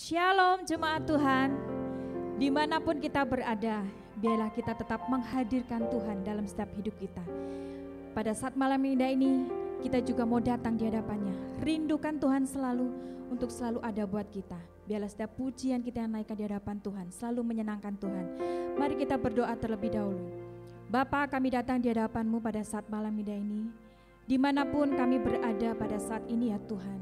Shalom jemaat Tuhan, dimanapun kita berada, biarlah kita tetap menghadirkan Tuhan dalam setiap hidup kita. Pada saat malam indah ini, kita juga mau datang di hadapannya. Rindukan Tuhan selalu untuk selalu ada buat kita. Biarlah setiap pujian kita yang naikkan di hadapan Tuhan selalu menyenangkan Tuhan. Mari kita berdoa terlebih dahulu. Bapa, kami datang di hadapan-Mu pada saat malam indah ini. Dimanapun kami berada pada saat ini ya Tuhan.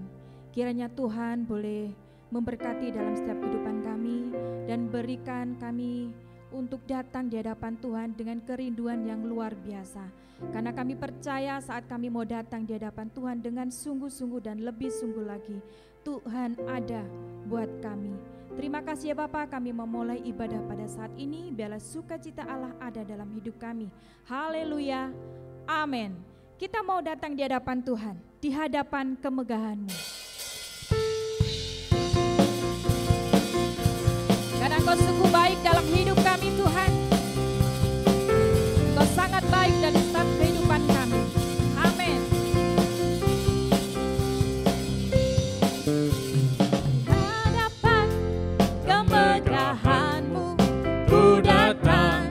Kiranya Tuhan boleh memberkati dalam setiap kehidupan kami dan berikan kami untuk datang di hadapan Tuhan dengan kerinduan yang luar biasa. Karena kami percaya saat kami mau datang di hadapan Tuhan dengan sungguh-sungguh dan lebih sungguh lagi, Tuhan ada buat kami. Terima kasih ya Bapa, kami memulai ibadah pada saat ini. Biarlah sukacita Allah ada dalam hidup kami. Haleluya, amin. Kita mau datang di hadapan Tuhan, di hadapan kemegahan-Mu. Karena Engkau sungguh baik dalam hidup kami Tuhan. Engkau sangat baik dalam setiap kehidupan kami. Amin. Hadapan kemegahan-Mu, ku datang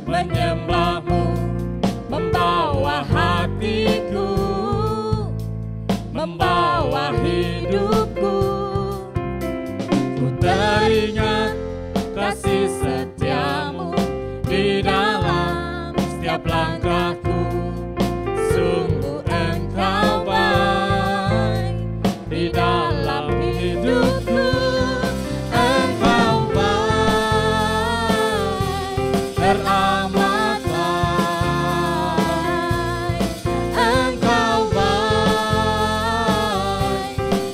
menyembah-Mu, membawa hatiku, membawa hidupku. Ku teringat kasih setiamu di dalam setiap langkahku. Sungguh Engkau baik di dalam hidupku. Engkau baik, teramat baik. Engkau baik,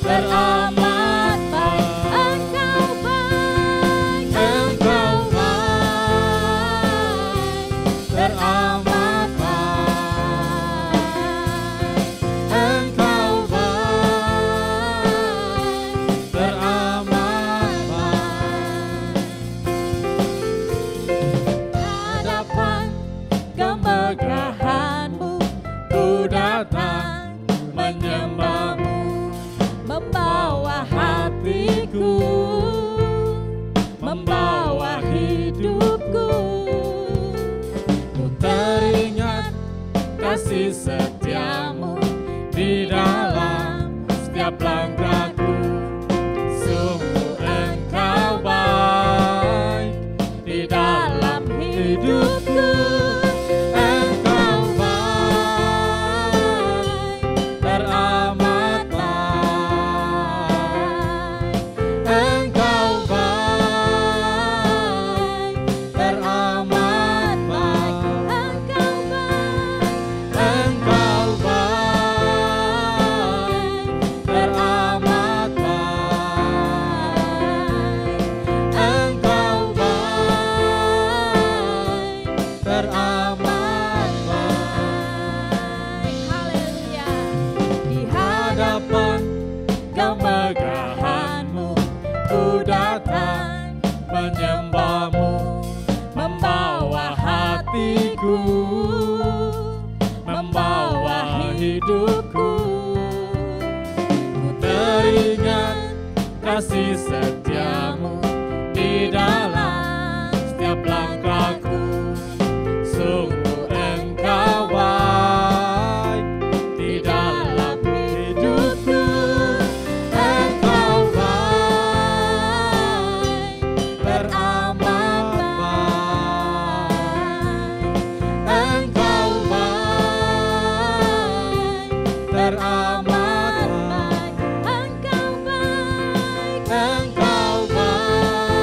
teramat membawa hidupku. Ku teringat kasih setiamu di dalam setiap langkahku. Sungguh Engkau baik di dalam hidupku. Engkau baik, teramat baik. Engkau baik, teramat baik. Engkau baik, Engkau baik, teramat baik. Engkau baik, teramat baik. Haleluya. Di hadapan kemegahan-Mu, ku datang menyembah-Mu, membawa hatiku, membawa hidupku. Ku teringat kasih setiamu di dalam setiap langkahku. Sungguh Engkau baik di dalam hidupku. Engkau baik, teramat baik. Engkau baik, teramat baik. Engkau baik, Engkau baik,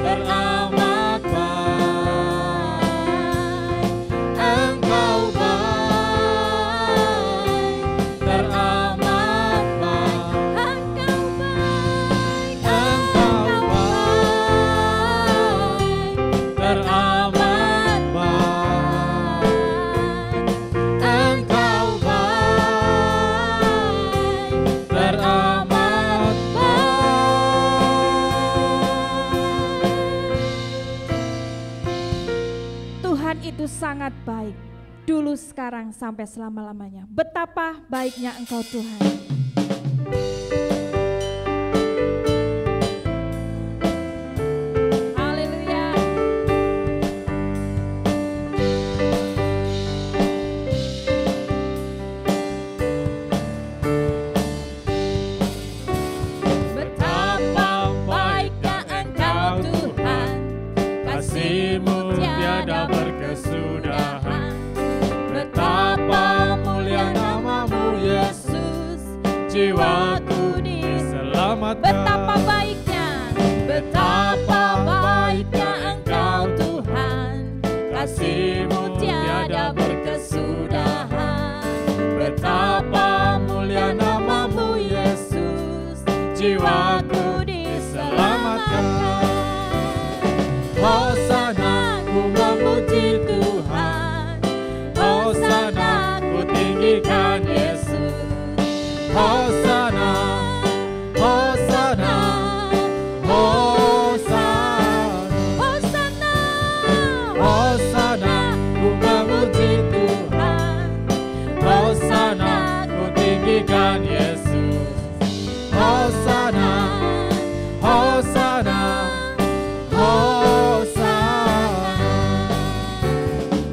teramat baik. Engkau baik, teramat baik. Engkau baik, Engkau baik, teramat baik. Engkau baik, teramat baik. Tuhan itu sangat baik, dulu, sekarang, sampai selama-lamanya. Betapa baiknya Engkau Tuhan. jiwaku diselamatkan. Betapa baiknya Engkau Tuhan, kasih-Mu tiada berkesudahan. Betapa mulia nama-Mu Yesus, jiwaku diselamatkan. Hosana, ku memuji Tuhan, Hosana, ku tinggikan Yesus. Hosana, Hosana, Hosana, Hosana, Hosana, ku memuji Tuhan, Hosana, ku tinggikan Yesus. Hosana, Hosana, Hosana.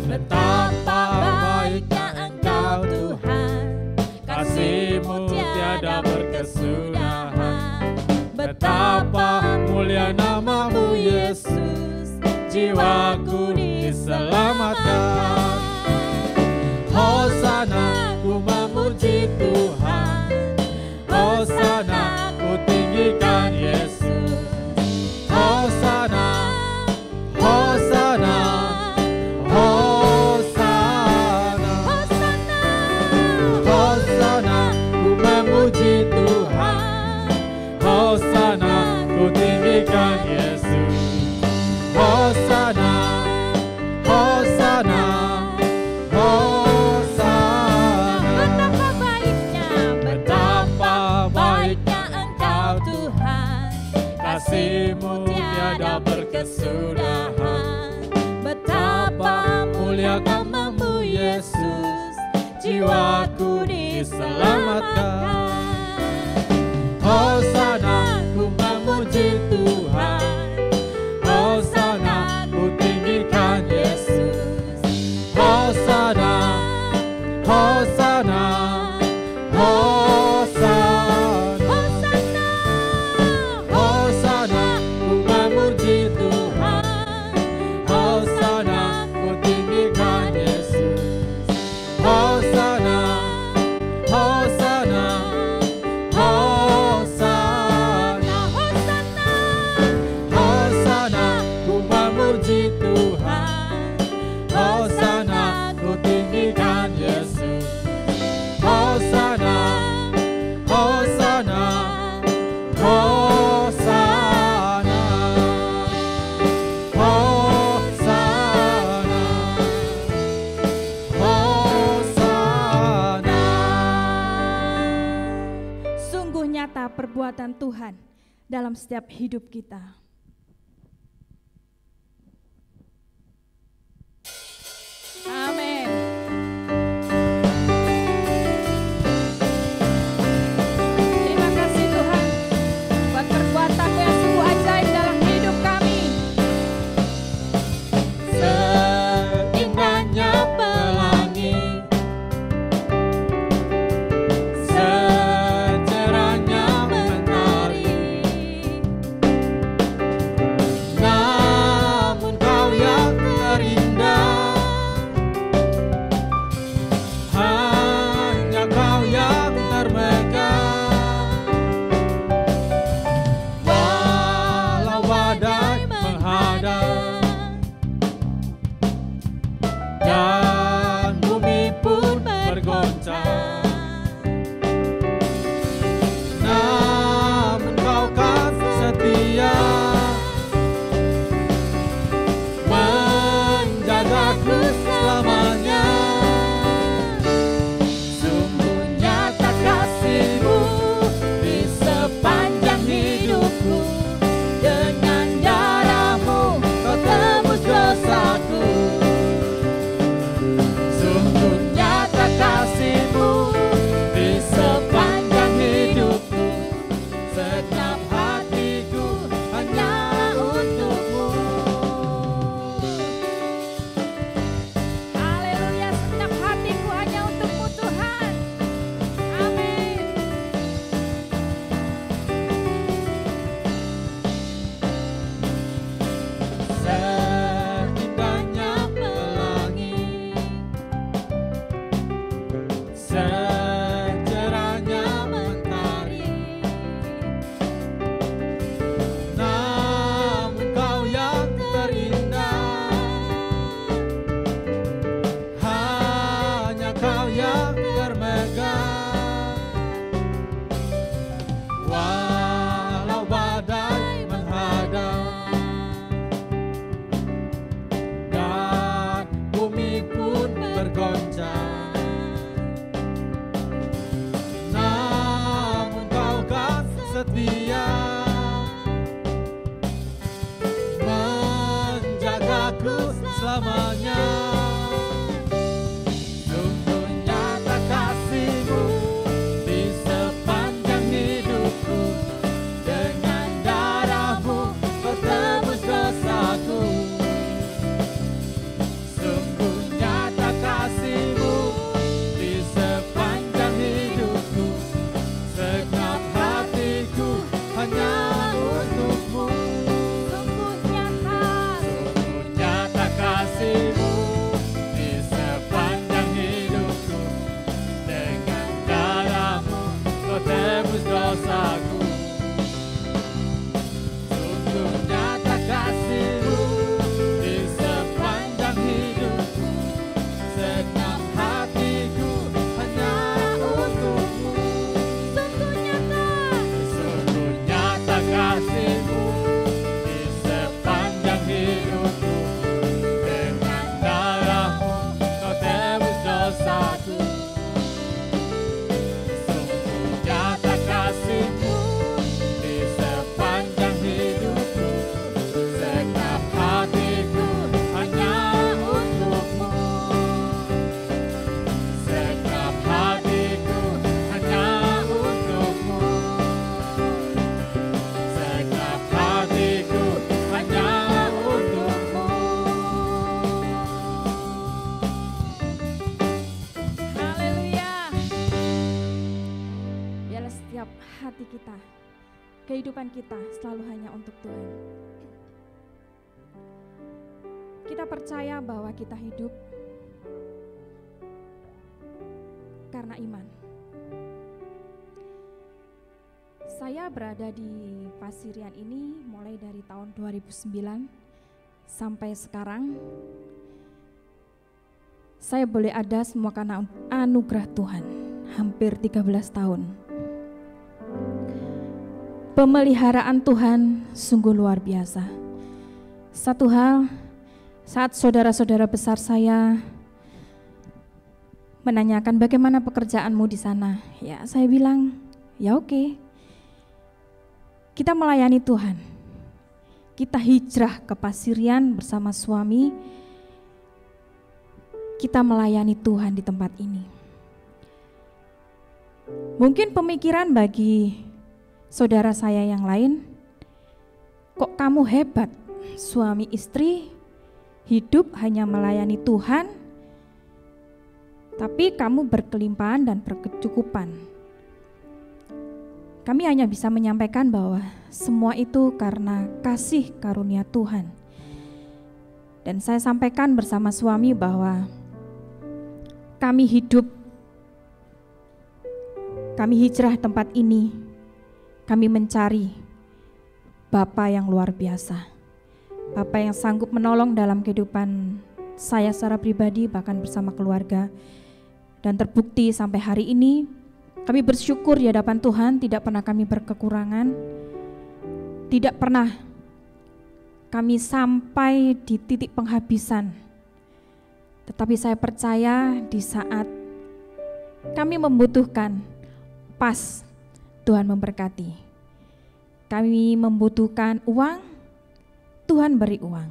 Betapa baiknya Engkau Tuhan, kasih-Mu tiada berkesudahan. Betapa mulia nama-Mu Yesus, jiwaku diselamatkan. Hosana, ku memuji Tuhan, Hosana, ku tinggikan Yesus. Hosana, Hosana, Hosana, Hosana, ku memuji Tuhan, Hosana, ku tinggikan Yesus. Hosana, Hosana, Hosana. betapa baiknya Engkau Tuhan, kasih-Mu tiada berkesudahan. Betapa Mulia nama-Mu Yesus, jiwaku diselamatkan. Hosana, ku memuji Tuhan, Hosana, ku tinggikan Yesus. Hosana, Hosana, Hosana, Hosana, ku memuji Tuhan, Hosana, ku tinggikan Yesus. Hosana, Hosana, Hosana, Hosana, ku memuji Tuhan, Hosana, ku tinggikan Yesus. Hosana, Hosana, Hosana, Hosana, Hosana. Sungguh nyata perbuatan Tuhan dalam setiap hidup kita. Amin. Terima kasih Tuhan buat perbuatan-Mu yang sungguh ajaib dalam hidup kami. Seindahnya pelangi, secerahnya mentari, setia, menjagaku selamanya. Sungguh nyata kasih-Mu di sepanjang hidupku, dengan darah-Mu Kau tebus dosaku. Sungguh nyata kasih-Mu di sepanjang hidupku, segenap hatiku hanya untuk-Mu. Sungguh nyata kasih-Mu di sepanjang hidupku, dengan darah-Mu Kau tebus dosaku. Sungguh nyata kasih-Mu di sepanjang hidupku, segenap hatiku hanya untuk-Mu. Sungguh nyata kasih-Mu di sepanjang hidupku, dengan darah-Mu Kau tebus dosaku. Sungguh nyata kasih-Mu di sepanjang hidupku, segenap hatiku hanya untuk-Mu. Segenap hatiku hanya untuk-Mu. Segenap hatiku hanya untuk-Mu. Haleluya. Biarlah setiap hati kita, kehidupan kita selalu hanya untuk Tuhan. Kita percaya bahwa kita hidup karena iman. Saya berada di Pasirian ini mulai dari tahun 2009 sampai sekarang. Saya boleh ada semua karena anugerah Tuhan, hampir 13 tahun. Pemeliharaan Tuhan sungguh luar biasa. Satu hal, saat saudara-saudara besar saya menanyakan bagaimana pekerjaanmu di sana, ya saya bilang, ya oke. Kita melayani Tuhan. Kita hijrah ke Pasirian bersama suami. Kita melayani Tuhan di tempat ini. Mungkin pemikiran bagi saudara saya yang lain, kok kamu hebat, suami istri hidup hanya melayani Tuhan, tapi kamu berkelimpahan dan berkecukupan. Kami hanya bisa menyampaikan bahwa semua itu karena kasih karunia Tuhan. Dan saya sampaikan bersama suami bahwa kami hijrah tempat ini, kami mencari Bapa yang luar biasa. Bapa yang sanggup menolong dalam kehidupan saya secara pribadi, bahkan bersama keluarga. Dan terbukti sampai hari ini, kami bersyukur di hadapan Tuhan, tidak pernah kami berkekurangan, tidak pernah kami sampai di titik penghabisan. Tetapi saya percaya di saat kami membutuhkan, pas Tuhan memberkati. Kami membutuhkan uang, Tuhan beri uang.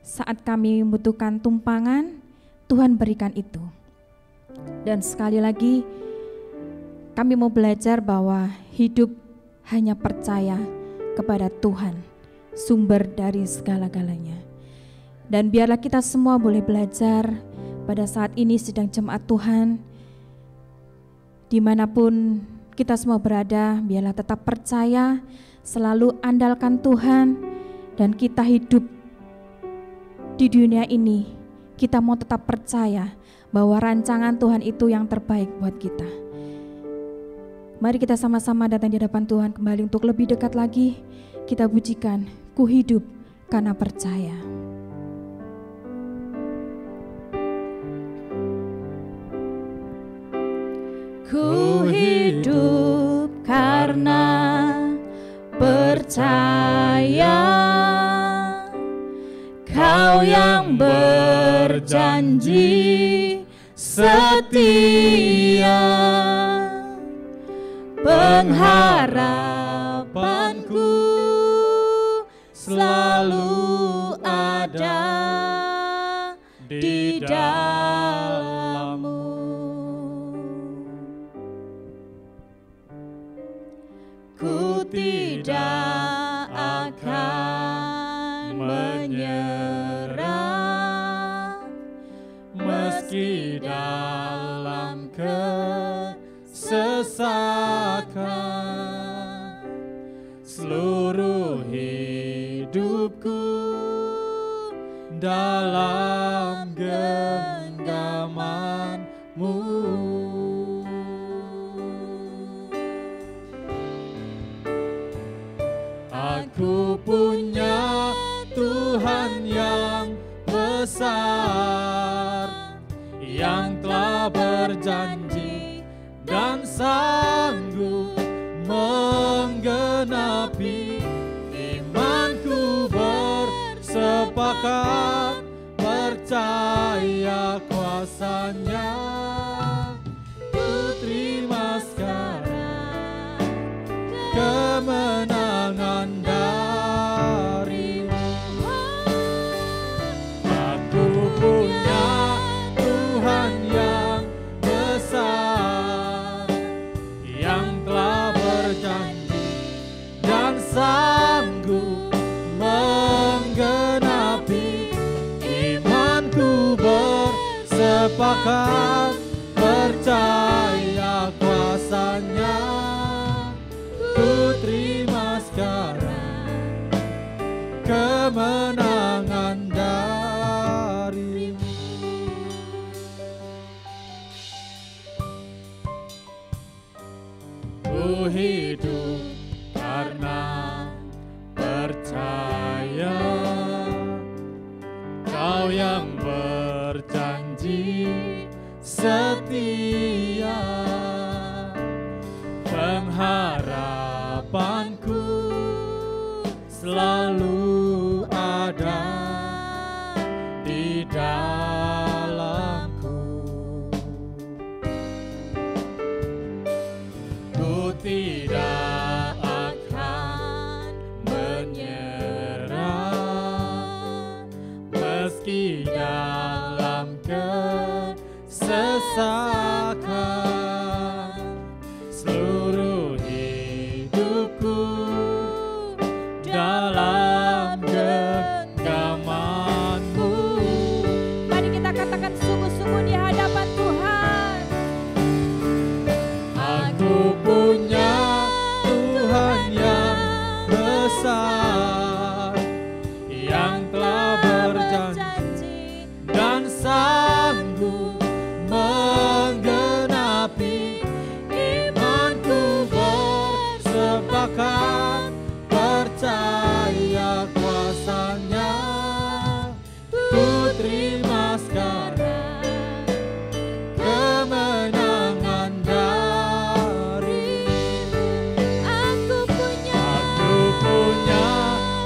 Saat kami membutuhkan tumpangan, Tuhan berikan itu. Dan sekali lagi, kami mau belajar bahwa hidup hanya percaya kepada Tuhan, sumber dari segala-galanya. Dan biarlah kita semua boleh belajar pada saat ini sedang jemaat Tuhan, dimanapun kita semua berada, biarlah tetap percaya, selalu andalkan Tuhan, dan kita hidup di dunia ini, kita mau tetap percaya bahwa rancangan Tuhan itu yang terbaik buat kita. Mari kita sama-sama datang di hadapan Tuhan kembali untuk lebih dekat lagi. Kita pujikan, ku hidup karena percaya. Ku hidup karena percaya, Kau yang berjanji setia, pengharapan tidak akan menyerah, meski dalam kesesakan. Seluruh hidupku dalam genggaman-Mu. Aku punya Tuhan yang besar, yang telah berjanji dan sanggup menggenapi. Imanku bersepakat percaya kuasa-Nya. Ku terima sekarang kemenangan dari-Mu. Aku punya Tuhan yang besar, yang telah berjanji dan sanggup menggenapi. Imanku bersepakat percaya kuasa-Nya. Ku terima sekarang kemenangan dari-Mu. Ku hidup karena percaya, Kau yang berjanji setia. Pengharapanku selalu ada di dalamku. Ku tidak akan menyerah, meski dalam kesesakan. Seluruh hidupku dalam genggaman-Mu. Mari kita katakan sungguh-sungguh di hadapan Tuhan. Aku punya Tuhan yang besar, yang telah berjanji dan sanggup menggenapi. Imanku bersepakat percaya kuasa-Nya. Ku terima sekarang kemenangan dari-Mu. Aku punya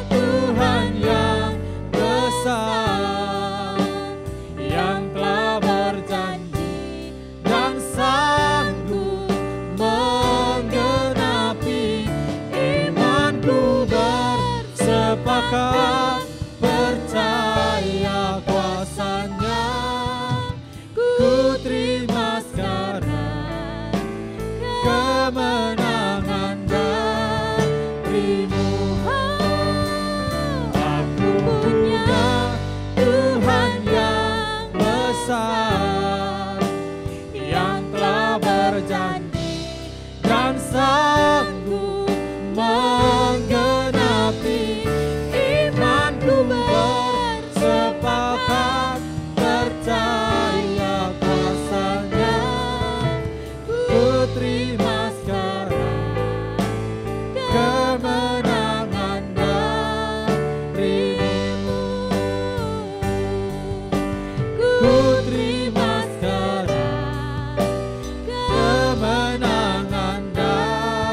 Tuhan yang besar, yang telah berjanji dan sanggup menggenapi. Imanku bersepakat percaya kuasa-Nya. Ku terima sekarang kemenangan dari-Mu. Aku punya Tuhan yang besar, yang telah berjanji dan sanggup menggenapi. Imanku bersepakat percaya kuasa-Nya. Ku terima sekarang kemenangan dari-Mu. Ku terima sekarang kemenangan dari-Mu.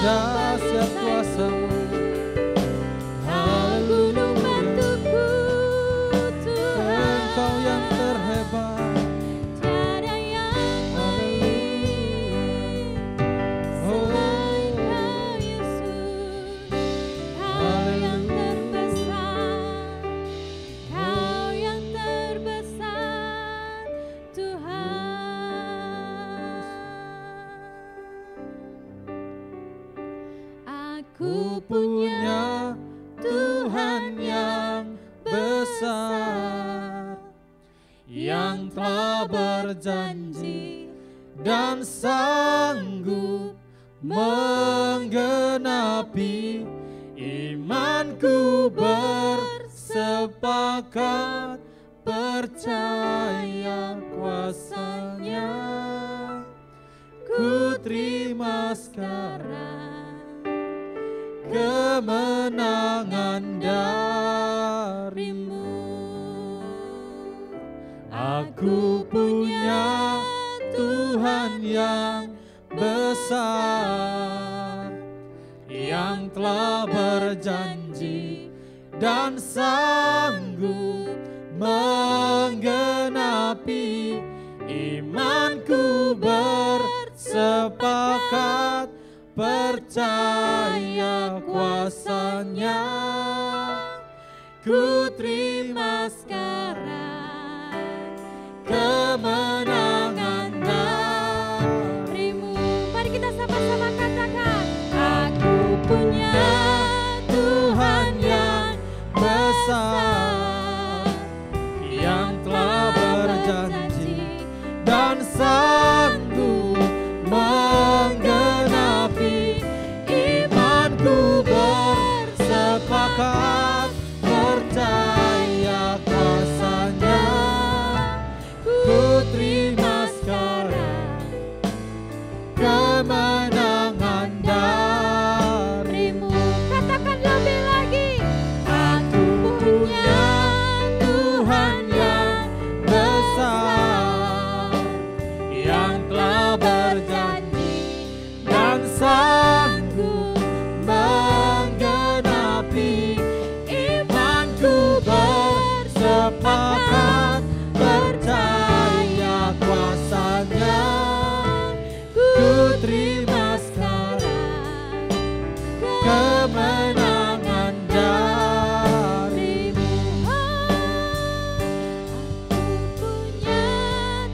dahsyat kuasa-Mu. Gunung batuku Tuhan, Engkau yang terhebat, tiada yang lain selain Kau Yesus. Kau yang terbesar, Kau yang terbesar Tuhan. Aku punya Tuhan yang besar, yang telah berjanji dan sanggup menggenapi. Imanku bersepakat percaya kuasa-Nya. Ku terima sekarang kemenangan dari-Mu. Aku punya Tuhan yang besar, yang telah berjanji dan sanggup menggenapi. Imanku bersepakat percaya kuasa-Nya. Ku terima sekarang kemenangan dari-Mu. Mari kita sama-sama katakan, aku punya Tuhan yang besar, yang telah berjanji dan sanggup menggenapi. Imanku bersepakat percaya kuasa-Nya. Ku terima sekarang kemenangan dari-Mu. Katakan lebih lagi, aku punya Tuhan yang besar, yang telah berjanji dan sanggup menggenapi. Imanku bersepakat percaya kuasa-Nya. Ku terima sekarang kemenangan dari-Mu.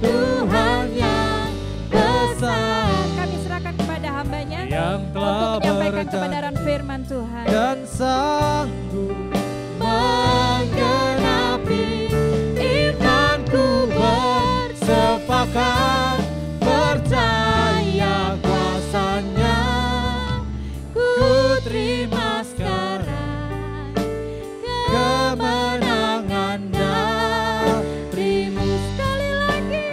Tuhan yang besar, Kami serahkan kepada hamba-Nya yang telah untuk menyampaikan berjanji kebenaran firman Tuhan. dan sanggup menggenapi. Imanku bersepakat percaya kuasa-Nya. Ku terima sekarang kemenangan dari-Mu. Sekali lagi,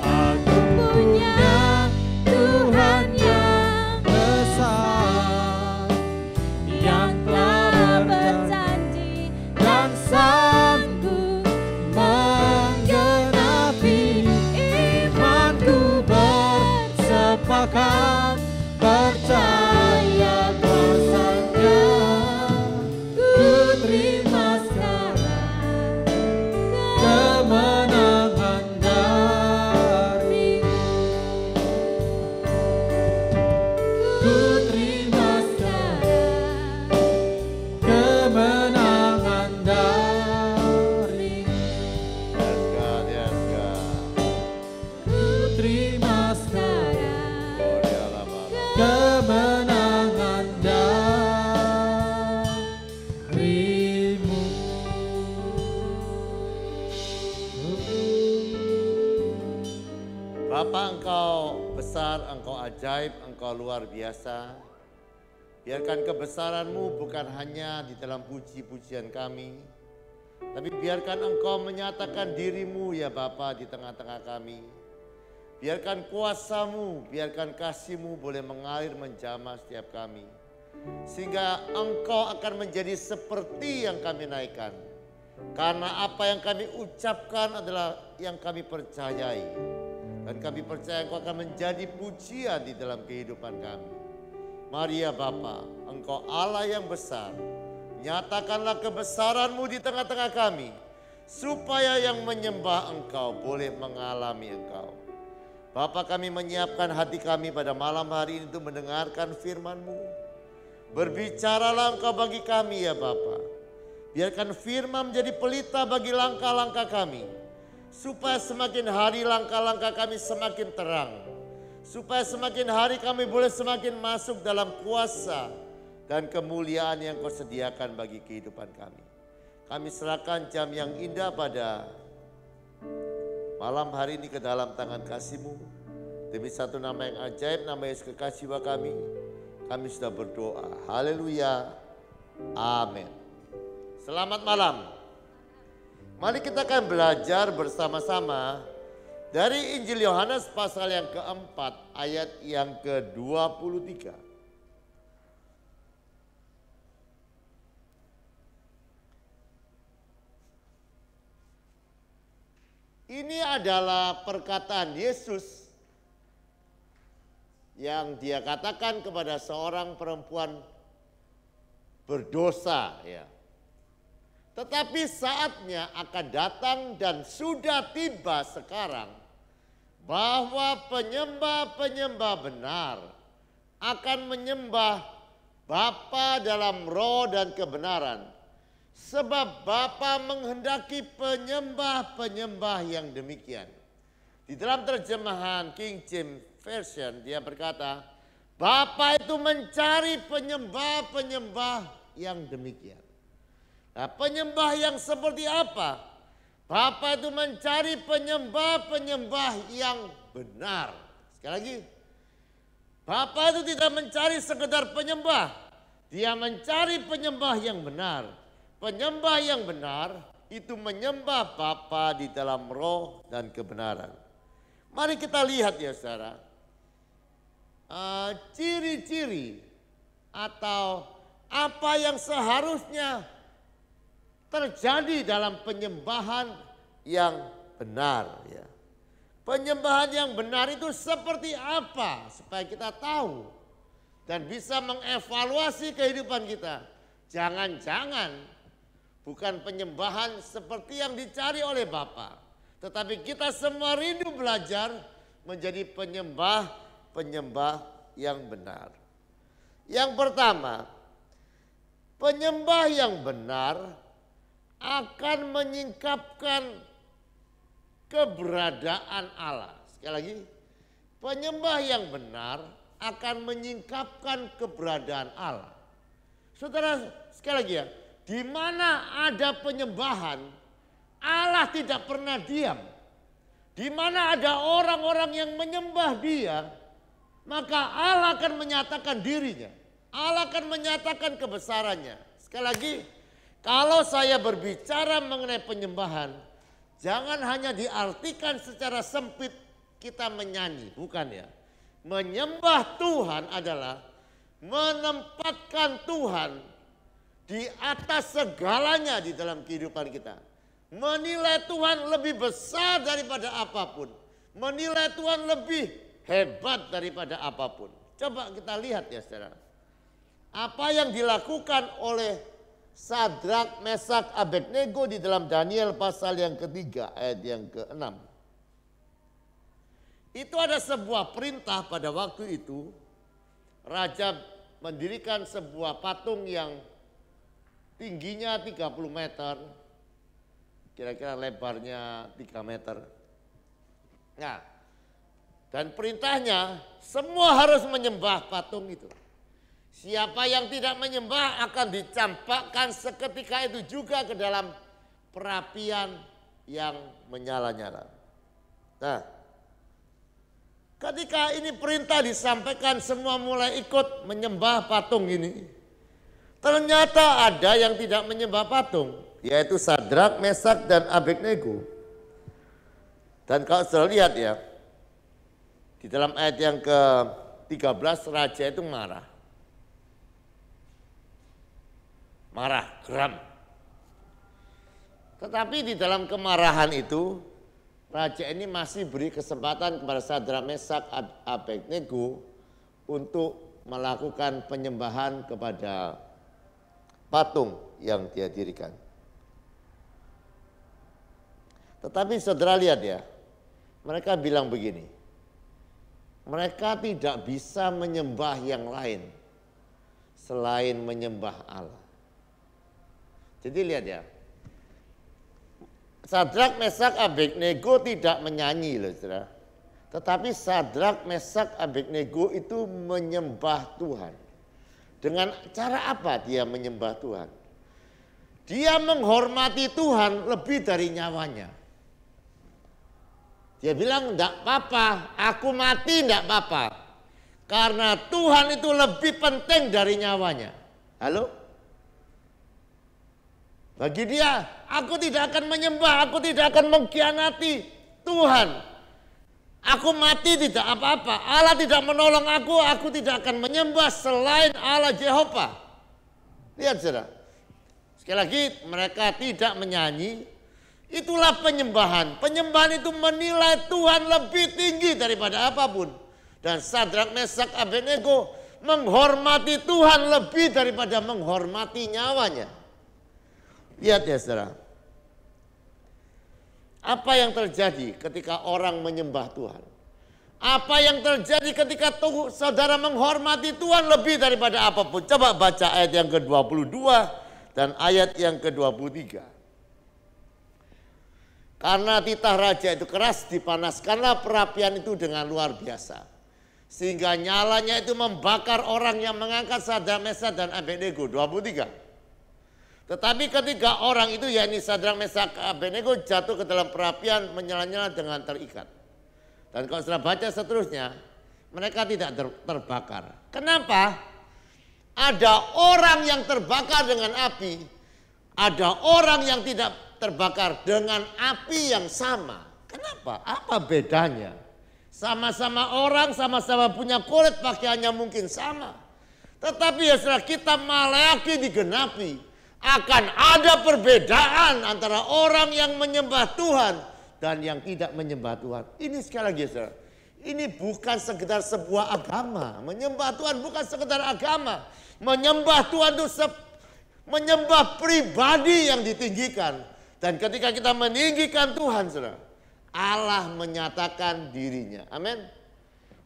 Aku punya Tuhan yang besar, yang telah berjanji dan sanggup menggenapi. Imanku bersepakat percaya kuasa-Nya. Ku terima sekarang kemenangan dari-Mu. Ku terima sekarang kemenangan dari-Mu. Yes, God, yes, God. Ku terima sekarang Oh, ya Lama. kemenangan dari-Mu. Bapa, Engkau besar, Engkau ajaib, Engkau luar biasa. Biarkan kebesaran-Mu bukan hanya di dalam puji-pujian kami, tapi biarkan Engkau menyatakan diri-Mu ya Bapa di tengah-tengah kami. Biarkan kuasa-Mu, biarkan kasih-Mu boleh mengalir menjamah setiap kami. Sehingga Engkau akan menjadi seperti yang kami naikkan. Karena apa yang kami ucapkan adalah yang kami percayai. Dan kami percaya Engkau akan menjadi pujian di dalam kehidupan kami. Mari ya Bapa, Engkau Allah yang besar, nyatakanlah kebesaran-Mu di tengah-tengah kami, supaya yang menyembah Engkau boleh mengalami Engkau. Bapa, kami menyiapkan hati kami pada malam hari ini untuk mendengarkan firman-Mu. Berbicaralah Engkau bagi kami ya Bapa. Biarkan firman menjadi pelita bagi langkah-langkah kami, supaya semakin hari langkah-langkah kami semakin terang. Supaya semakin hari kami boleh semakin masuk dalam kuasa dan kemuliaan yang Kau sediakan bagi kehidupan kami. Kami serahkan jam yang indah pada malam hari ini ke dalam tangan kasih-Mu. Demi satu nama yang ajaib, nama Yesus kekasih kami sudah berdoa. Haleluya. Amin. Selamat malam. Mari kita akan belajar bersama-sama dari Injil Yohanes pasal yang keempat ayat yang ke-23. Ini adalah perkataan Yesus yang Dia katakan kepada seorang perempuan berdosa ya. Tetapi saatnya akan datang dan sudah tiba sekarang bahwa penyembah-penyembah benar akan menyembah Bapa dalam roh dan kebenaran. Sebab Bapa menghendaki penyembah-penyembah yang demikian. Di dalam terjemahan King James Version dia berkata, Bapa itu mencari penyembah-penyembah yang demikian. Nah, penyembah yang seperti apa? Bapa itu mencari penyembah-penyembah yang benar. Sekali lagi, Bapa itu tidak mencari sekedar penyembah. Dia mencari penyembah yang benar. Penyembah yang benar itu menyembah Bapa di dalam roh dan kebenaran. Mari kita lihat ya saudara. Ciri-ciri atau apa yang seharusnya terjadi dalam penyembahan yang benar ya. Penyembahan yang benar itu seperti apa supaya kita tahu dan bisa mengevaluasi kehidupan kita. Jangan-jangan bukan penyembahan seperti yang dicari oleh Bapa, tetapi kita semua rindu belajar menjadi penyembah yang benar. Yang pertama, penyembah yang benar akan menyingkapkan keberadaan Allah. Sekali lagi, penyembah yang benar akan menyingkapkan keberadaan Allah. Saudara, sekali lagi ya, di mana ada penyembahan, Allah tidak pernah diam. Di mana ada orang-orang yang menyembah Dia, maka Allah akan menyatakan dirinya. Allah akan menyatakan kebesarannya. Sekali lagi, kalau saya berbicara mengenai penyembahan, jangan hanya diartikan secara sempit kita menyanyi, bukan ya. Menyembah Tuhan adalah menempatkan Tuhan di atas segalanya di dalam kehidupan kita. Menilai Tuhan lebih besar daripada apapun. Menilai Tuhan lebih hebat daripada apapun. Coba kita lihat ya saudara. Apa yang dilakukan oleh Sadrak, Mesak, Abednego di dalam Daniel pasal yang ketiga ayat yang ke-6. Itu ada sebuah perintah pada waktu itu. Raja mendirikan sebuah patung yang tingginya 30 meter. Kira-kira lebarnya 3 meter. Nah, dan perintahnya semua harus menyembah patung itu. Siapa yang tidak menyembah akan dicampakkan seketika itu juga ke dalam perapian yang menyala-nyala. Nah, ketika ini perintah disampaikan semua mulai ikut menyembah patung ini. Ternyata ada yang tidak menyembah patung, yaitu Sadrak, Mesak, dan Abednego. Dan kalau sudah lihat ya, di dalam ayat yang ke-13 raja itu marah. Marah, geram. Tetapi di dalam kemarahan itu, raja ini masih beri kesempatan kepada Sadrak, Mesak, Abednego untuk melakukan penyembahan kepada patung yang dia dirikan. Tetapi saudara lihat ya, mereka bilang begini, mereka tidak bisa menyembah yang lain selain menyembah Allah. Jadi lihat ya, Sadrak, Mesak, Abednego tidak menyanyi loh saudara. Tetapi Sadrak, Mesak, Abednego itu menyembah Tuhan. Dengan cara apa dia menyembah Tuhan? Dia menghormati Tuhan lebih dari nyawanya. Dia bilang enggak apa-apa, aku mati enggak apa-apa. Karena Tuhan itu lebih penting dari nyawanya. Halo? Bagi dia, aku tidak akan menyembah, aku tidak akan mengkhianati Tuhan. Aku mati tidak apa-apa, Allah tidak menolong aku tidak akan menyembah selain Allah Jehovah. Lihat saudara, sekali lagi mereka tidak menyanyi, itulah penyembahan. Penyembahan itu menilai Tuhan lebih tinggi daripada apapun. Dan Sadrak, Mesak, Abednego menghormati Tuhan lebih daripada menghormati nyawanya. Lihat ya saudara, apa yang terjadi ketika orang menyembah Tuhan? Apa yang terjadi ketika saudara menghormati Tuhan lebih daripada apapun? Coba baca ayat yang ke-22 dan ayat yang ke-23. Karena titah raja itu keras, dipanaskanlah perapian itu dengan luar biasa. Sehingga nyalanya itu membakar orang yang mengangkat Sadrak, Mesak, dan Abednego. 23. Tetapi ketika orang itu, yakni Sadrak, Mesak, Abednego jatuh ke dalam perapian, menyala-nyala dengan terikat. Dan kalau sudah baca seterusnya, mereka tidak terbakar. Kenapa? Ada orang yang terbakar dengan api, ada orang yang tidak terbakar dengan api yang sama. Kenapa? Apa bedanya? Sama-sama orang, sama-sama punya kulit, pakaiannya mungkin sama. Tetapi ya setelah kita Maleakhi digenapi, akan ada perbedaan antara orang yang menyembah Tuhan dan yang tidak menyembah Tuhan. Ini sekali lagi saudara, ini bukan sekedar sebuah agama. Menyembah Tuhan bukan sekedar agama. Menyembah Tuhan itu menyembah pribadi yang ditinggikan. Dan ketika kita meninggikan Tuhan saudara, Allah menyatakan dirinya. Amin.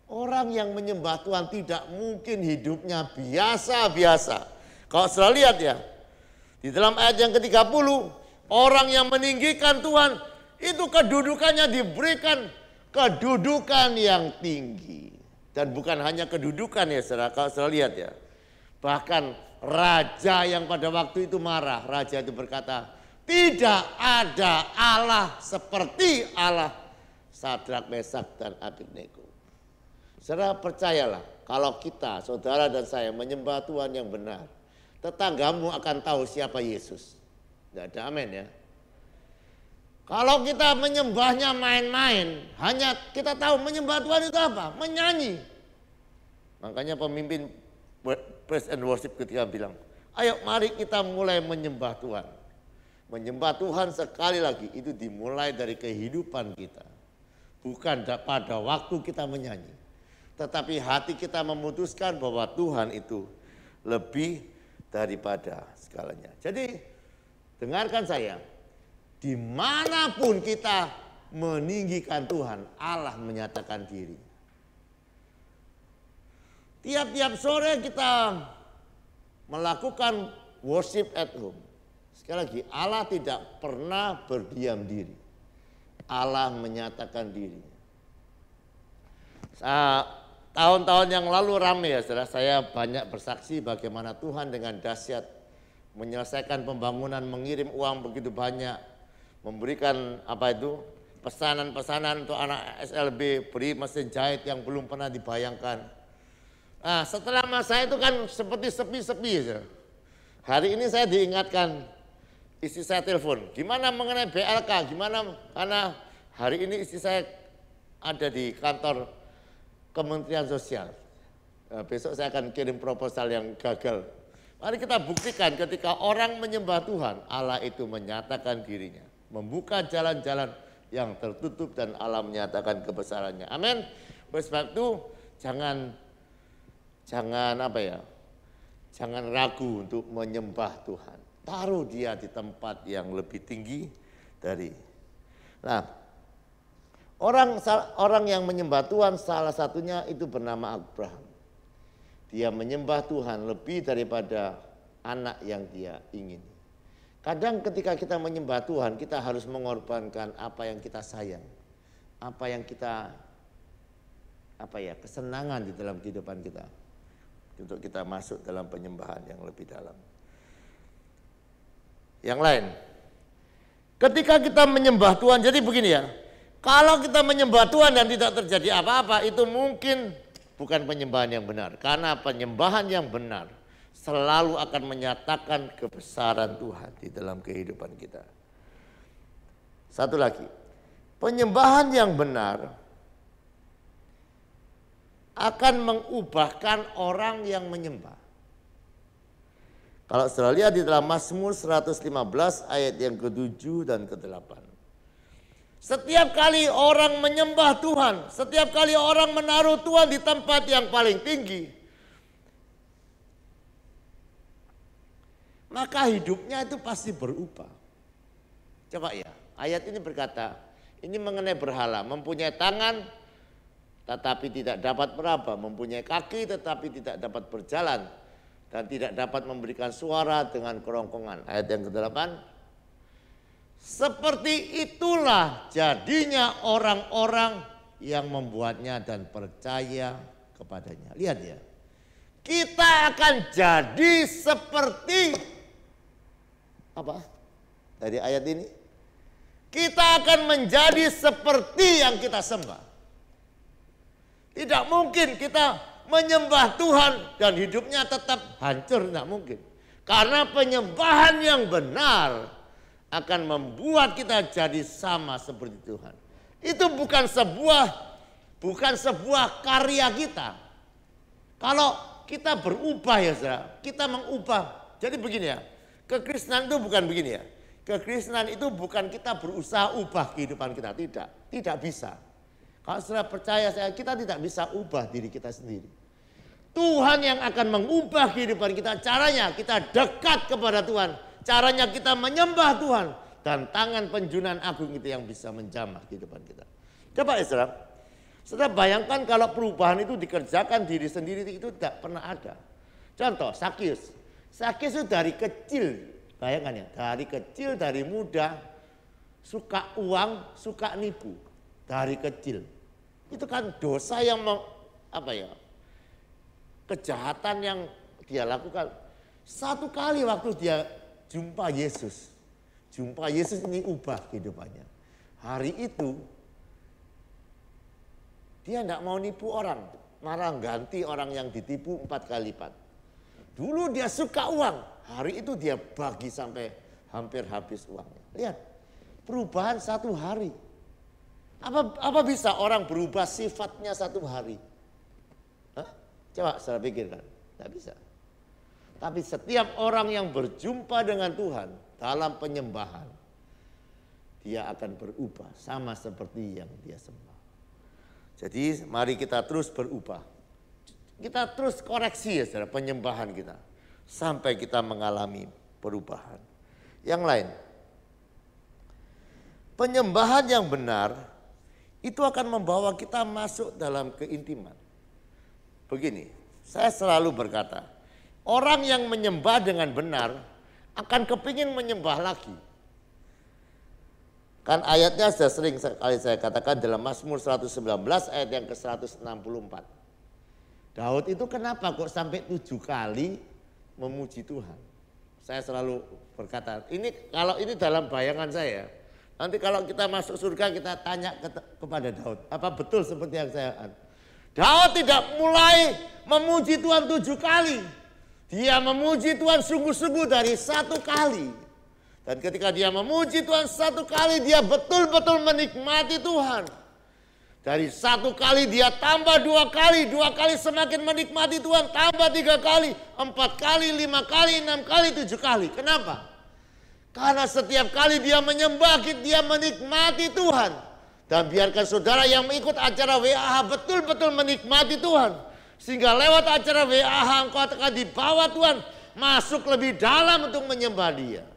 Orang yang menyembah Tuhan tidak mungkin hidupnya biasa-biasa. Kalau saudara lihat ya, di dalam ayat yang ke-30, orang yang meninggikan Tuhan itu kedudukannya diberikan kedudukan yang tinggi. Dan bukan hanya kedudukan ya saudara, kalau saudara lihat ya. Bahkan raja yang pada waktu itu marah, raja itu berkata, tidak ada Allah seperti Allah Sadrak, Mesak, dan Abednego. Saudara percayalah, kalau kita, saudara dan saya menyembah Tuhan yang benar, tetanggamu akan tahu siapa Yesus. Tidak ada amin ya. Kalau kita menyembahnya main-main, hanya kita tahu menyembah Tuhan itu apa? Menyanyi. Makanya pemimpin praise and worship ketika bilang, ayo mari kita mulai menyembah Tuhan. Menyembah Tuhan sekali lagi itu dimulai dari kehidupan kita. Bukan pada waktu kita menyanyi. Tetapi hati kita memutuskan bahwa Tuhan itu lebih daripada segalanya. Jadi dengarkan saya, dimanapun kita meninggikan Tuhan, Allah menyatakan diri. Tiap-tiap sore kita melakukan worship at home. Sekali lagi, Allah tidak pernah berdiam diri. Allah menyatakan diri. Tahun-tahun yang lalu ramai ya saudara, saya banyak bersaksi bagaimana Tuhan dengan dahsyat menyelesaikan pembangunan, mengirim uang begitu banyak, memberikan pesanan-pesanan untuk anak SLB, beri mesin jahit yang belum pernah dibayangkan. Nah setelah masa itu kan seperti sepi-sepi ya. Hari ini saya diingatkan, istri saya telepon, gimana mengenai BLK, gimana, karena hari ini istri saya ada di kantor Kementerian Sosial. Nah, besok saya akan kirim proposal yang gagal. Mari kita buktikan ketika orang menyembah Tuhan, Allah itu menyatakan dirinya. Membuka jalan-jalan yang tertutup dan Allah menyatakan kebesarannya. Amin. Oleh sebab itu jangan jangan ragu untuk menyembah Tuhan. Taruh dia di tempat yang lebih tinggi dari. Nah, orang yang menyembah Tuhan salah satunya itu bernama Abraham. Dia menyembah Tuhan lebih daripada anak yang dia ingini. Kadang ketika kita menyembah Tuhan, kita harus mengorbankan apa yang kita sayang, apa yang kita kesenangan di dalam kehidupan kita, untuk kita masuk dalam penyembahan yang lebih dalam. Yang lain, ketika kita menyembah Tuhan, jadi begini ya, kalau kita menyembah Tuhan dan tidak terjadi apa-apa, itu mungkin bukan penyembahan yang benar. Karena penyembahan yang benar selalu akan menyatakan kebesaran Tuhan di dalam kehidupan kita. Satu lagi, penyembahan yang benar akan mengubahkan orang yang menyembah. Kalau saudara lihat di dalam Mazmur 115 ayat yang ke-7 dan ke-8. Setiap kali orang menyembah Tuhan, setiap kali orang menaruh Tuhan di tempat yang paling tinggi, maka hidupnya itu pasti berubah. Coba ya, ayat ini berkata, ini mengenai berhala, mempunyai tangan tetapi tidak dapat meraba, mempunyai kaki tetapi tidak dapat berjalan, dan tidak dapat memberikan suara dengan kerongkongan. Ayat yang ke-8, seperti itulah jadinya orang-orang yang membuatnya dan percaya kepadanya. Lihat ya, kita akan jadi seperti apa? Dari ayat ini, kita akan menjadi seperti yang kita sembah. Tidak mungkin kita menyembah Tuhan dan hidupnya tetap hancur, tidak mungkin. Karena penyembahan yang benar akan membuat kita jadi sama seperti Tuhan. Itu bukan sebuah karya kita. Kalau kita berubah ya saudara, kita mengubah. Jadi begini ya, kekristenan itu bukan begini ya. Kekristenan itu bukan kita berusaha ubah kehidupan kita, tidak bisa. Kalau saudara percaya saya, kita tidak bisa ubah diri kita sendiri. Tuhan yang akan mengubah kehidupan kita. Caranya kita dekat kepada Tuhan. Caranya kita menyembah Tuhan. Dan tangan penjunan agung itu yang bisa menjamah kehidupan kita. Coba ya saudara. Saudara bayangkan kalau perubahan itu dikerjakan diri sendiri, itu tidak pernah ada. Contoh Sakius. Sakius itu dari kecil, bayangkan ya, dari kecil, dari muda, suka uang, suka nipu. Dari kecil. Itu kan dosa yang kejahatan yang dia lakukan. Satu kali waktu dia jumpa Yesus ini ubah kehidupannya. Hari itu dia tidak mau nipu orang, malah ganti orang yang ditipu 4 kali lipat. Dulu dia suka uang, hari itu dia bagi sampai hampir habis uangnya. Lihat, perubahan 1 hari. Apa bisa orang berubah sifatnya 1 hari? Hah? Coba saudara pikirkan, tidak bisa. Tapi setiap orang yang berjumpa dengan Tuhan dalam penyembahan, dia akan berubah sama seperti yang dia sembah. Jadi mari kita terus berubah. Kita terus koreksi ya saudara penyembahan kita. Sampai kita mengalami perubahan. Yang lain, penyembahan yang benar itu akan membawa kita masuk dalam keintiman. Begini, saya selalu berkata, orang yang menyembah dengan benar akan kepingin menyembah lagi. Kan ayatnya sudah sering sekali saya katakan dalam Mazmur 119 ayat yang ke-164. Daud itu kenapa kok sampai 7 kali memuji Tuhan? Saya selalu berkata, kalau ini dalam bayangan saya. Nanti kalau kita masuk surga kita tanya kepada Daud, apa betul seperti yang saya katakan? Daud tidak mulai memuji Tuhan 7 kali. Dia memuji Tuhan sungguh-sungguh dari 1 kali. Dan ketika dia memuji Tuhan 1 kali, dia betul-betul menikmati Tuhan. Dari 1 kali dia tambah 2 kali, 2 kali semakin menikmati Tuhan, tambah 3 kali, 4 kali, 5 kali, 6 kali, 7 kali. Kenapa? Karena setiap kali dia menyembah, dia menikmati Tuhan. Dan biarkan saudara yang mengikut acara WAH betul-betul menikmati Tuhan. Sehingga lewat acara WAH engkau akan dibawa Tuhan masuk lebih dalam untuk menyembah Dia.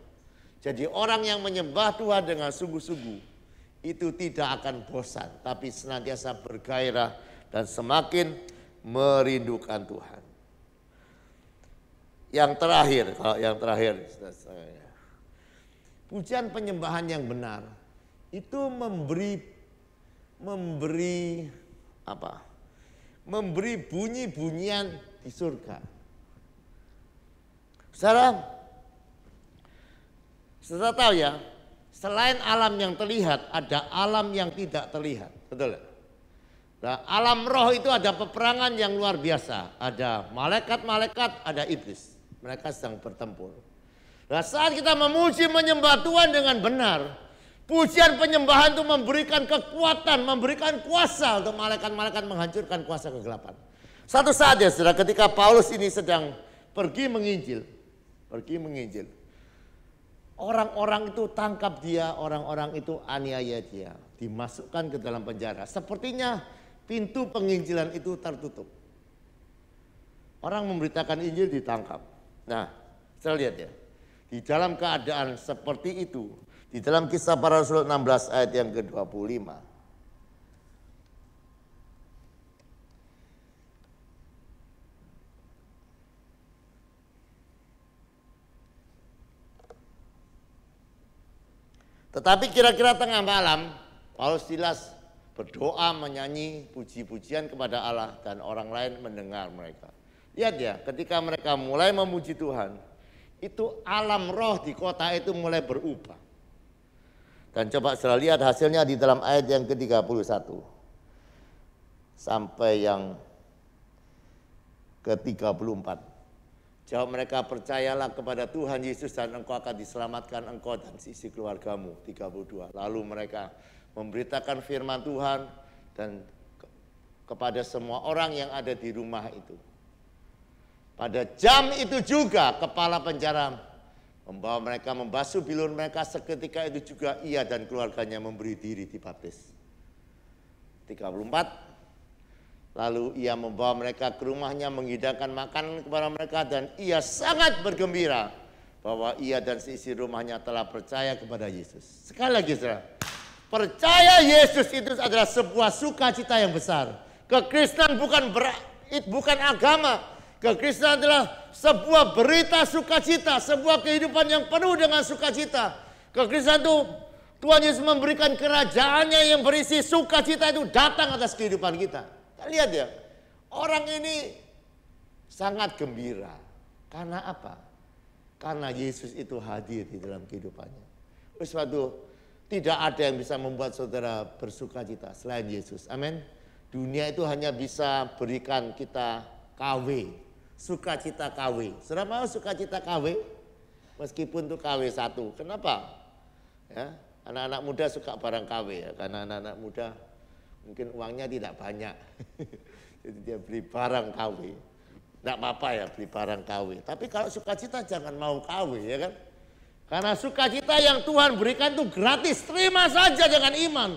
Jadi orang yang menyembah Tuhan dengan sungguh-sungguh itu tidak akan bosan, tapi senantiasa bergairah dan semakin merindukan Tuhan. Yang terakhir, pujian penyembahan yang benar itu memberi bunyi-bunyian di surga. Saudara tahu ya, selain alam yang terlihat, ada alam yang tidak terlihat. Betul ya? Nah, alam roh itu ada peperangan yang luar biasa. Ada malaikat-malaikat, ada iblis. Mereka sedang bertempur. Nah, saat kita memuji menyembah Tuhan dengan benar, pujian penyembahan itu memberikan kekuatan, memberikan kuasa untuk malaikat-malaikat menghancurkan kuasa kegelapan. Satu saat ya saudara, ketika Paulus ini sedang pergi menginjil. Orang-orang itu tangkap dia, orang-orang itu aniaya dia. Dimasukkan ke dalam penjara. Sepertinya pintu penginjilan itu tertutup. Orang memberitakan Injil ditangkap. Nah, saya lihat ya. Di dalam keadaan seperti itu, di dalam Kisah Para Rasul 16 ayat yang ke-25. Tetapi kira-kira tengah malam, Paulus Silas berdoa menyanyi puji-pujian kepada Allah dan orang lain mendengar mereka. Lihat ya, ketika mereka mulai memuji Tuhan, itu alam roh di kota itu mulai berubah. Dan coba saudara lihat hasilnya di dalam ayat yang ke-31 sampai yang ke-34. Jawab mereka, percayalah kepada Tuhan Yesus dan engkau akan diselamatkan, engkau dan sisi keluargamu. 32. Lalu mereka memberitakan firman Tuhan dan kepada semua orang yang ada di rumah itu. Pada jam itu juga kepala penjara membawa mereka membasuh bilur mereka, seketika itu juga ia dan keluarganya memberi diri dibaptis. 34. Lalu ia membawa mereka ke rumahnya, menghidangkan makanan kepada mereka, dan ia sangat bergembira bahwa ia dan seisi rumahnya telah percaya kepada Yesus. Sekali lagi saudara, percaya Yesus itu adalah sebuah sukacita yang besar. Kekristenan bukan agama. Kekristenan adalah sebuah berita sukacita, sebuah kehidupan yang penuh dengan sukacita. Kekristenan itu Tuhan Yesus memberikan kerajaannya yang berisi sukacita itu datang atas kehidupan kita. Kita lihat ya, orang ini sangat gembira. Karena apa? Karena Yesus itu hadir di dalam kehidupannya. Oleh sebab itu tidak ada yang bisa membuat saudara bersukacita selain Yesus. Amin. Dunia itu hanya bisa berikan kita KW. Sukacita KW. Saudara mau sukacita KW? Meskipun itu KW 1. Kenapa? Ya, anak-anak muda suka barang KW ya. Karena anak-anak muda mungkin uangnya tidak banyak. Jadi dia beli barang KW. Tidak apa-apa ya beli barang KW. Tapi kalau sukacita jangan mau KW ya kan. Karena sukacita yang Tuhan berikan itu gratis. Terima saja dengan iman.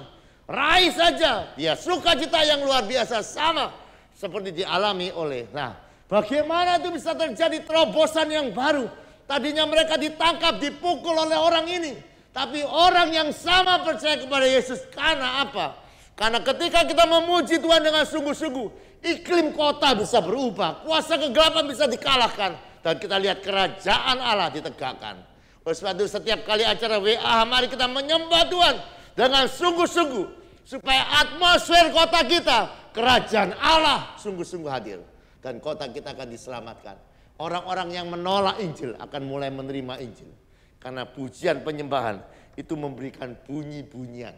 Raih saja. Dia sukacita yang luar biasa sama seperti dialami oleh. Nah, bagaimana itu bisa terjadi terobosan yang baru? Tadinya mereka ditangkap, dipukul oleh orang ini. Tapi orang yang sama percaya kepada Yesus. Karena apa? Karena ketika kita memuji Tuhan dengan sungguh-sungguh, iklim kota bisa berubah. Kuasa kegelapan bisa dikalahkan. Dan kita lihat kerajaan Allah ditegakkan. Oleh sebab itu setiap kali acara WA, mari kita menyembah Tuhan dengan sungguh-sungguh. Supaya atmosfer kota kita, kerajaan Allah sungguh-sungguh hadir. Dan kota kita akan diselamatkan. Orang-orang yang menolak Injil akan mulai menerima Injil. Karena pujian penyembahan itu memberikan bunyi-bunyian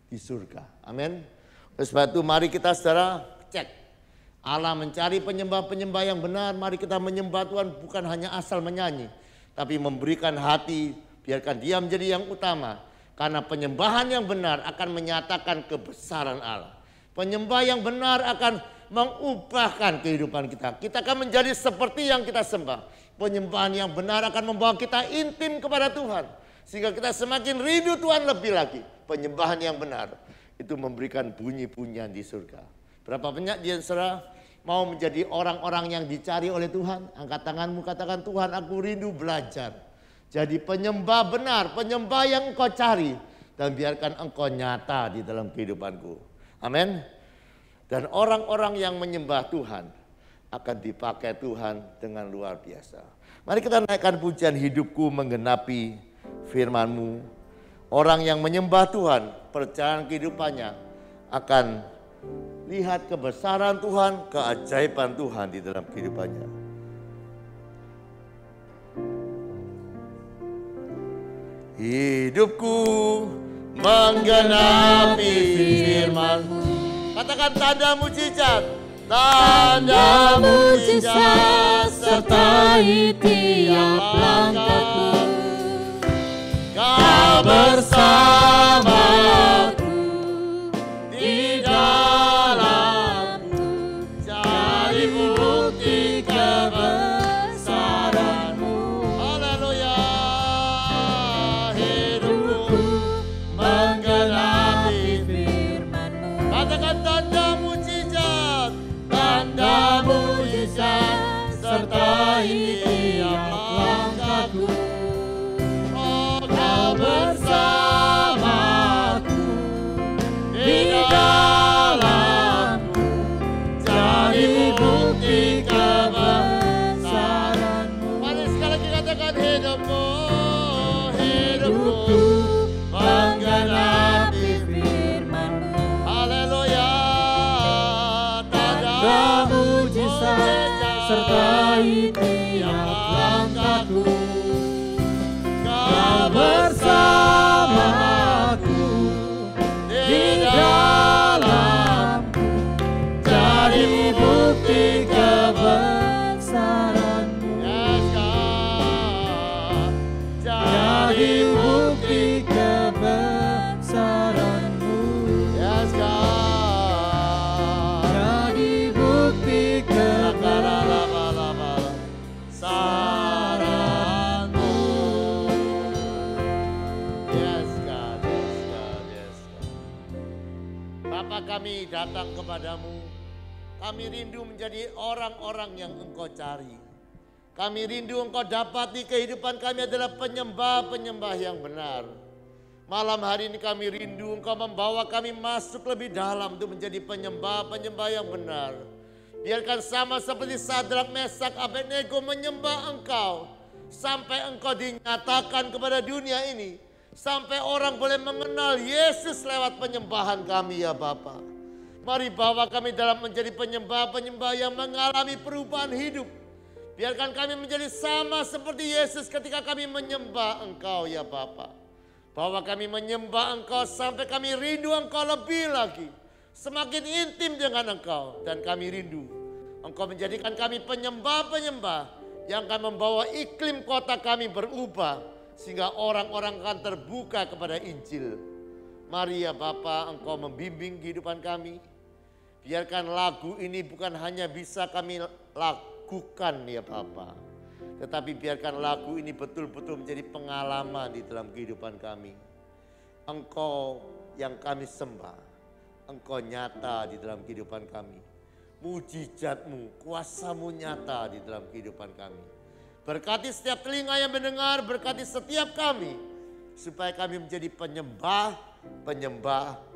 di surga. Amin. Oleh sebab itu mari kita saudara cek. Allah mencari penyembah-penyembah yang benar. Mari kita menyembah Tuhan bukan hanya asal menyanyi. Tapi memberikan hati, biarkan dia menjadi yang utama. Karena penyembahan yang benar akan menyatakan kebesaran Allah. Penyembah yang benar akan mengubahkan kehidupan kita. Kita akan menjadi seperti yang kita sembah. Penyembahan yang benar akan membawa kita intim kepada Tuhan. Sehingga kita semakin rindu Tuhan lebih lagi. Penyembahan yang benar itu memberikan bunyi-bunyian di surga. Berapa banyak dia saudara mau menjadi orang-orang yang dicari oleh Tuhan? Angkat tanganmu, katakan, Tuhan, aku rindu belajar jadi penyembah benar, penyembah yang Engkau cari, dan biarkan Engkau nyata di dalam kehidupanku. Amin. Dan orang-orang yang menyembah Tuhan akan dipakai Tuhan dengan luar biasa. Mari kita naikkan pujian hidupku menggenapi firman-Mu. Orang yang menyembah Tuhan, perjalanan kehidupannya akan lihat kebesaran Tuhan, keajaiban Tuhan di dalam kehidupannya. Hidupku menggenapi firman-Mu. Katakan tanda mujizat. Tanda mujizat sertai tiap langkahku. Kau bersamaku di dalamku, cari bukti kebesaran-Mu. Haleluya. Hidupku menggenapi firman-Mu. Katakan tanda mujizat. Tanda mujizat sertai tiap langkahku. Oh, Kau bersamaku di dalamku, jadi bukti kebesaran-Mu. Mari sekali lagi katakan, hidupku, hidupku menggenapi firman-Mu. Haleluya. Tanda mujizat sertai tiap langkahku. Kau bersamaku di dalamku, jadi bukti kebesaran-Mu. Yes, God. Jadi bukti kebesaran-Mu. Yes, God. Jadi bukti kebesaran-Mu. Yes, God. Yes, God. Yes, God. Bapa, kami datang kepadamu. Kami rindu menjadi orang-orang yang Engkau cari. Kami rindu Engkau dapati kehidupan kami adalah penyembah-penyembah yang benar. Malam hari ini kami rindu Engkau membawa kami masuk lebih dalam untuk menjadi penyembah-penyembah yang benar. Biarkan sama seperti Sadrak, Mesak, Abednego menyembah Engkau, sampai Engkau dinyatakan kepada dunia ini. Sampai orang boleh mengenal Yesus lewat penyembahan kami ya Bapa. Mari bawa kami dalam menjadi penyembah-penyembah yang mengalami perubahan hidup. Biarkan kami menjadi sama seperti Yesus ketika kami menyembah Engkau ya Bapa. Bahwa kami menyembah Engkau sampai kami rindu Engkau lebih lagi. Semakin intim dengan Engkau. Dan kami rindu Engkau menjadikan kami penyembah-penyembah yang akan membawa iklim kota kami berubah. Sehingga orang-orang akan terbuka kepada Injil. Mari ya Bapa, Engkau membimbing kehidupan kami. Biarkan lagu ini bukan hanya bisa kami lakukan ya Bapa. Tetapi biarkan lagu ini betul-betul menjadi pengalaman di dalam kehidupan kami. Engkau yang kami sembah. Engkau nyata di dalam kehidupan kami. Mujizat-Mu, kuasa-Mu nyata di dalam kehidupan kami. Berkati setiap telinga yang mendengar, berkati setiap kami. Supaya kami menjadi penyembah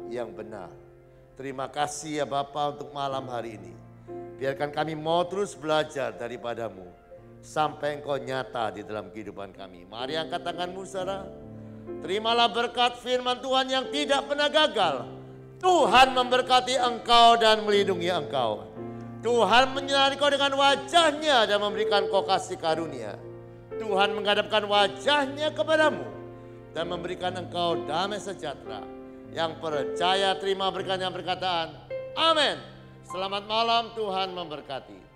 yang benar. Terima kasih ya Bapa untuk malam hari ini. Biarkan kami mau terus belajar daripada-Mu. Sampai Engkau nyata di dalam kehidupan kami. Mari angkat tanganmu saudara. Terimalah berkat firman Tuhan yang tidak pernah gagal. Tuhan memberkati engkau dan melindungi engkau. Tuhan menyinari kau dengan wajah-Nya dan memberikan kau kasih karunia. Tuhan menghadapkan wajah-Nya kepadamu dan memberikan engkau damai sejahtera. Yang percaya terima berkat yang berkataan. Amin. Selamat malam, Tuhan memberkati.